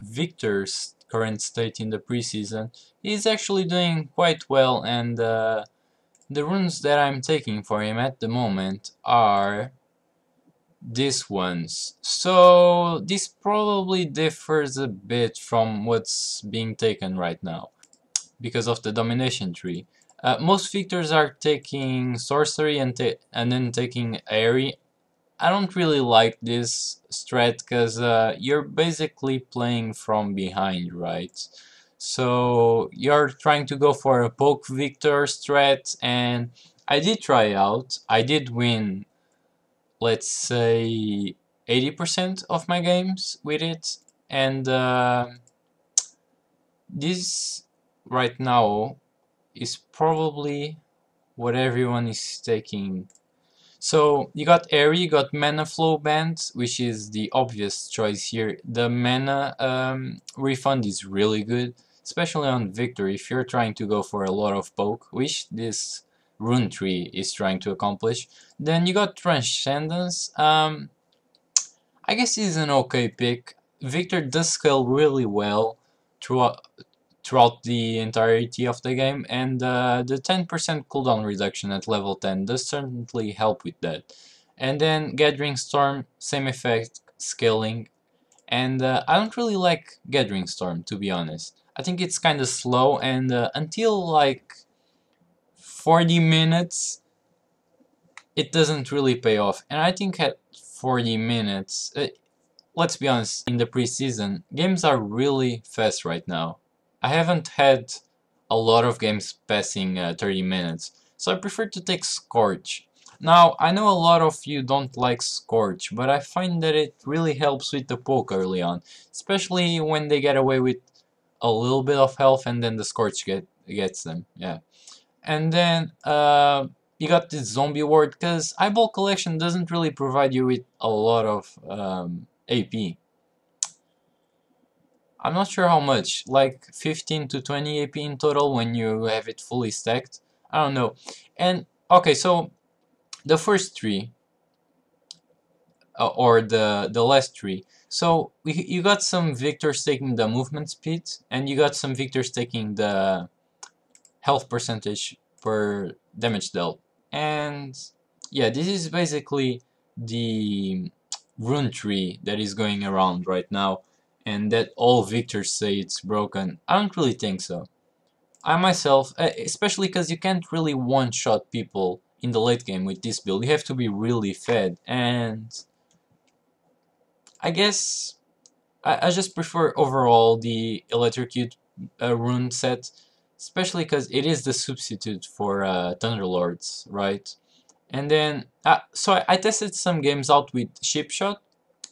Viktor's current state in the preseason, he's actually doing quite well, and the runes that I'm taking for him at the moment are these ones. So this probably differs a bit from what's being taken right now because of the domination tree. Most Victors are taking sorcery and then taking Aery. I don't really like this strat because you're basically playing from behind, right? So you're trying to go for a poke Victor strat, and I did try out. I did win, let's say, 80% of my games with it, and this right now is probably what everyone is taking. So you got Aery, you got Mana Flow Band, which is the obvious choice here. The mana refund is really good, especially on Victor if you're trying to go for a lot of poke, which this rune tree is trying to accomplish. Then you got Transcendence. I guess he's an okay pick. Victor does scale really well throughout the entirety of the game, and the 10% cooldown reduction at level 10 does certainly help with that. And then Gathering Storm, same effect, scaling, and I don't really like Gathering Storm, to be honest. I think it's kind of slow, and until like 40 minutes, it doesn't really pay off. And I think at 40 minutes, let's be honest, in the preseason, games are really fast right now. I haven't had a lot of games passing 30 minutes, so I prefer to take Scorch. Now, I know a lot of you don't like Scorch, but I find that it really helps with the poke early on, especially when they get away with a little bit of health and then the Scorch gets them, yeah. And then you got this zombie ward, because Eyeball Collection doesn't really provide you with a lot of AP. I'm not sure how much, like 15 to 20 AP in total when you have it fully stacked. I don't know. And okay, so the first three, or the last three. So you got some Victors taking the movement speed, and you got some Victors taking the health percentage per damage dealt. And yeah, this is basically the rune tree that is going around right now, and that all Victors say it's broken. I don't really think so. I myself, especially because you can't really one-shot people in the late game with this build. You have to be really fed, and I guess I just prefer overall the Electrocute rune set, especially because it is the substitute for Thunderlords, right? And then, so I tested some games out with Ship Shot,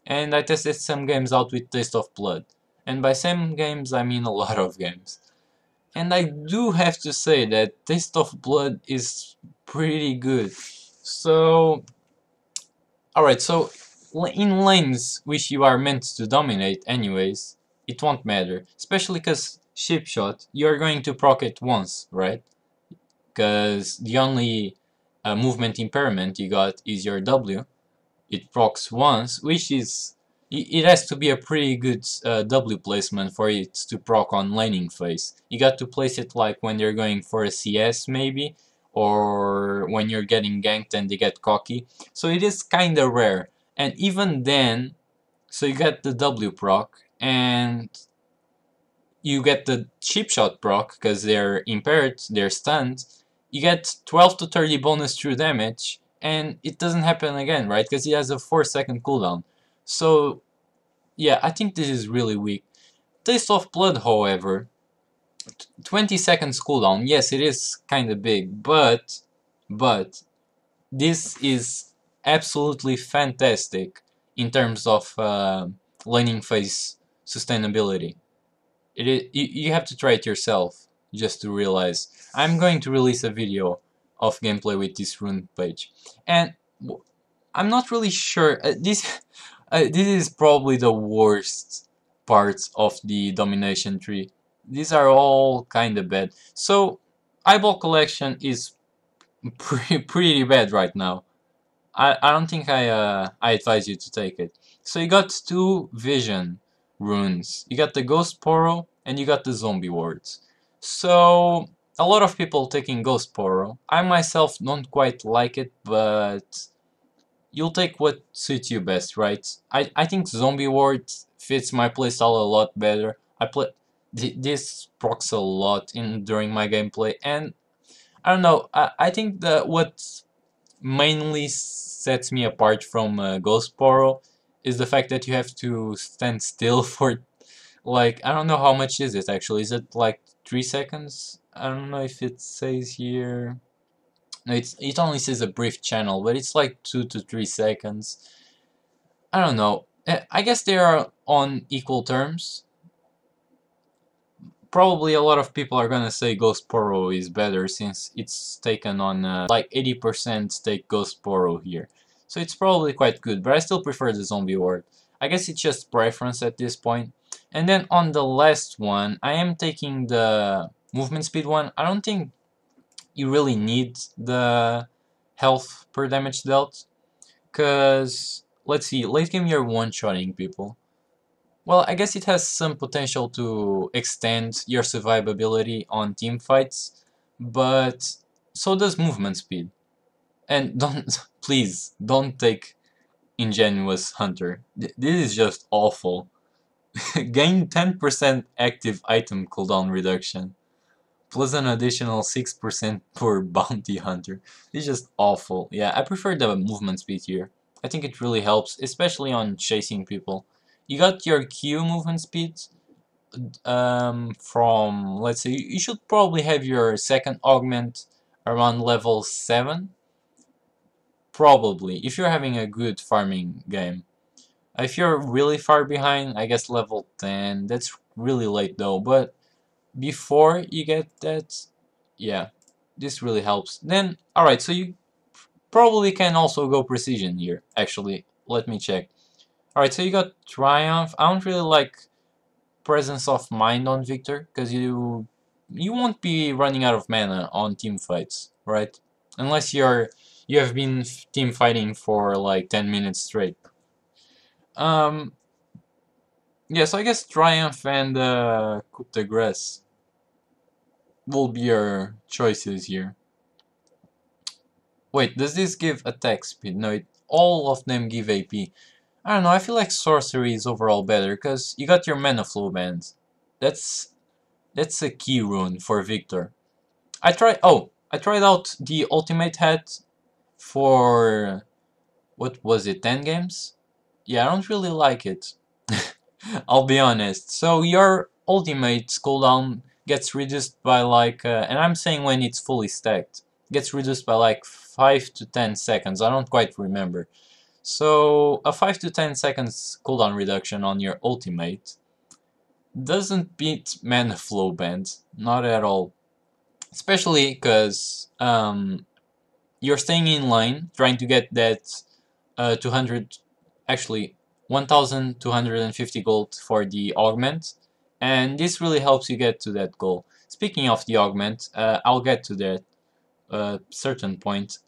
and I tested some games out with Taste of Blood. And by some games, I mean a lot of games. And I do have to say that Taste of Blood is pretty good. So, alright, so in lanes which you are meant to dominate anyways, it won't matter. Especially because Ship Shot, you're going to proc it once, right? Because the only movement impairment you got is your W. It procs once, which is... It has to be a pretty good W placement for it to proc on laning phase. You got to place it like when you're going for a CS maybe, or when you're getting ganked and they get cocky. So it is kinda rare. And even then, so you get the W proc, and you get the chip shot proc, because they're impaired, they're stunned. You get 12 to 30 bonus true damage, and it doesn't happen again, right? Because he has a 4-second cooldown. So, yeah, I think this is really weak. Taste of Blood, however, 20 seconds cooldown. Yes, it is kind of big, but this is absolutely fantastic in terms of laning phase sustainability. You have to try it yourself just to realize. I'm going to release a video of gameplay with this rune page, and I'm not really sure. This is probably the worst parts of the domination tree. These are all kind of bad. So Eyeball Collection is pretty bad right now. I don't think I advise you to take it. So you got 2 Vision runes. You got the Ghost Poro and you got the Zombie Wards. So a lot of people taking Ghost Poro. I myself don't quite like it, but you'll take what suits you best, right? I think Zombie Ward fits my playstyle a lot better. I play this procs a lot in during my gameplay, and I don't know. I think that what mainly sets me apart from Ghost Poro is the fact that you have to stand still for like I don't know how much is it actually. Is it like 3 seconds? I don't know if it says here. No, it only says a brief channel, but it's like 2 to 3 seconds. I don't know. I guess they are on equal terms. Probably a lot of people are gonna say Ghost Poro is better since it's taken on like 80% take Ghost Poro here. So it's probably quite good, but I still prefer the Zombie Ward. I guess it's just preference at this point. And then on the last one, I am taking the movement speed one. I don't think you really need the health per damage dealt, because let's see, late game you're one-shotting people. Well, I guess it has some potential to extend your survivability on team fights, but so does movement speed. And don't, please, don't take Ingenuous Hunter. This is just awful. Gain 10% active item cooldown reduction, plus an additional 6% per bounty hunter. It's just awful. Yeah, I prefer the movement speed here. I think it really helps, especially on chasing people. You got your Q movement speed from, let's say, you should probably have your second augment around level 7. Probably, if you're having a good farming game. If you're really far behind, I guess level 10. That's really late though, but before you get that, yeah, this really helps. Then, alright, so you probably can also go Precision here, actually. Let me check. Alright, so you got Triumph. I don't really like Presence of Mind on Viktor, because you won't be running out of mana on team fights, right? Unless you have been team fighting for like 10 minutes straight. Yeah, so I guess Triumph and Coup de Grace will be your choices here. Wait, does this give attack speed? No, all of them give AP. I don't know, I feel like sorcery is overall better, because you got your mana flow band. That's a key rune for Viktor. I tried out the ultimate hat for, what was it, 10 games? Yeah, I don't really like it. I'll be honest. So your ultimate cooldown gets reduced by like, and I'm saying when it's fully stacked, gets reduced by like 5 to 10 seconds. I don't quite remember. So a 5 to 10 seconds cooldown reduction on your ultimate doesn't beat mana flow band, not at all. Especially because you're staying in line, trying to get that 200, actually 1250 gold for the augment, and this really helps you get to that goal. Speaking of the augment, I'll get to that certain point.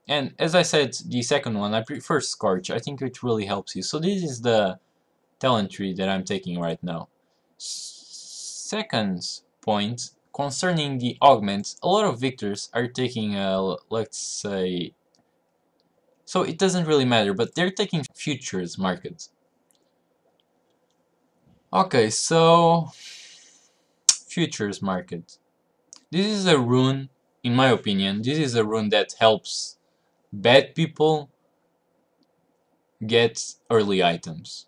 And as I said, the second one, I prefer Scorch. I think it really helps you. So this is the talent tree that I'm taking right now. Second point, concerning the augments, a lot of Victors are taking, let's say, so it doesn't really matter, but they're taking futures market. Okay, so futures market. This is a rune, in my opinion, this is a rune that helps bad people get early items.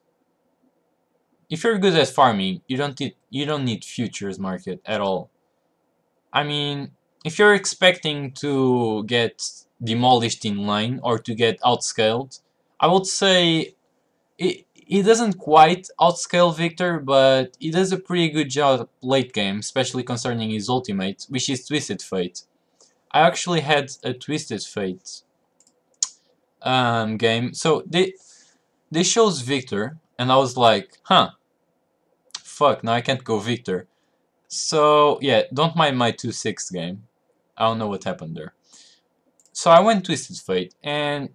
If you're good at farming, you don't need futures market at all. I mean, if you're expecting to get demolished in line or to get outscaled, I would say he doesn't quite outscale Viktor, but he does a pretty good job late game, especially concerning his ultimate, which is Twisted Fate. I actually had a Twisted Fate game, so they shows Viktor, and I was like, huh, fuck, now I can't go Viktor. So yeah, don't mind my 2-6 game. I don't know what happened there. So I went Twisted Fate, and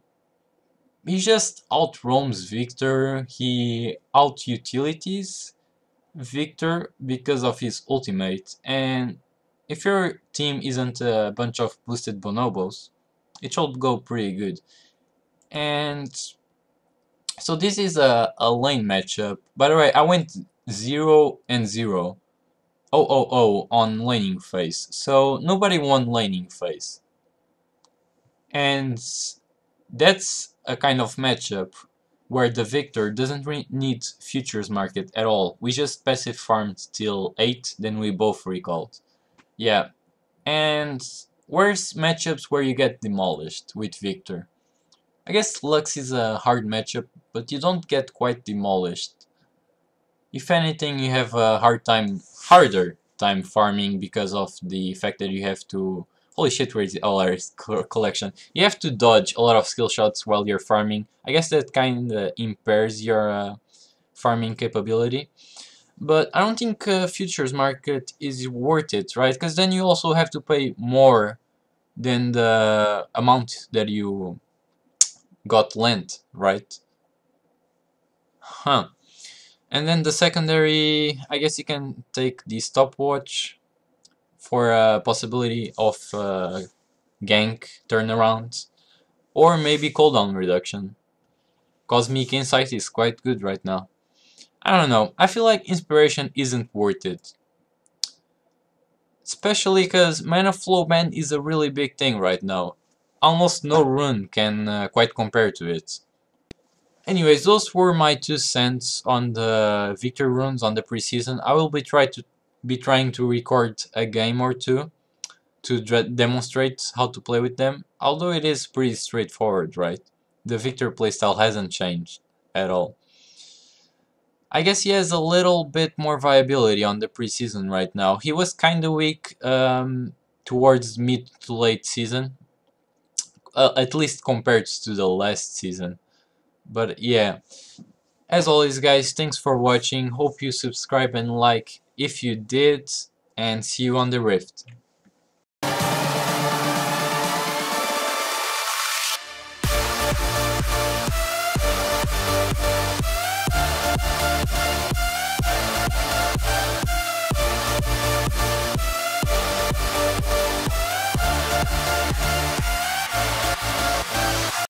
he just out-roams Viktor, he out-utilities, Viktor because of his ultimate, and if your team isn't a bunch of boosted bonobos, it should go pretty good. And so this is a lane matchup. By the way, I went 0 and 0. On laning phase. So nobody won laning phase. And that's a kind of matchup where the Viktor doesn't need futures market at all. We just passive farmed till 8, then we both recalled. Yeah. And where's matchups where you get demolished with Viktor? I guess Lux is a hard matchup, but you don't get quite demolished. If anything, you have a harder time farming because of the fact that you have to. Holy shit, where is the Aery collection? You have to dodge a lot of skill shots while you're farming. I guess that kinda impairs your farming capability. But I don't think futures market is worth it, right? Because then you also have to pay more than the amount that you got lent, right? Huh. And then the secondary, I guess you can take the stopwatch for a possibility of gank turnaround, or maybe cooldown reduction. Cosmic Insight is quite good right now. I don't know, I feel like Inspiration isn't worth it. Especially because mana flow ban is a really big thing right now. Almost no rune can quite compare to it. Anyways, those were my 2 cents on the Viktor runes on the preseason. I will be trying to record a game or two to demonstrate how to play with them. Although it is pretty straightforward, right? The Viktor playstyle hasn't changed at all. I guess he has a little bit more viability on the preseason right now. He was kinda weak towards mid to late season, at least compared to the last season. But yeah, as always guys, thanks for watching, hope you subscribe and like if you did, and see you on the Rift.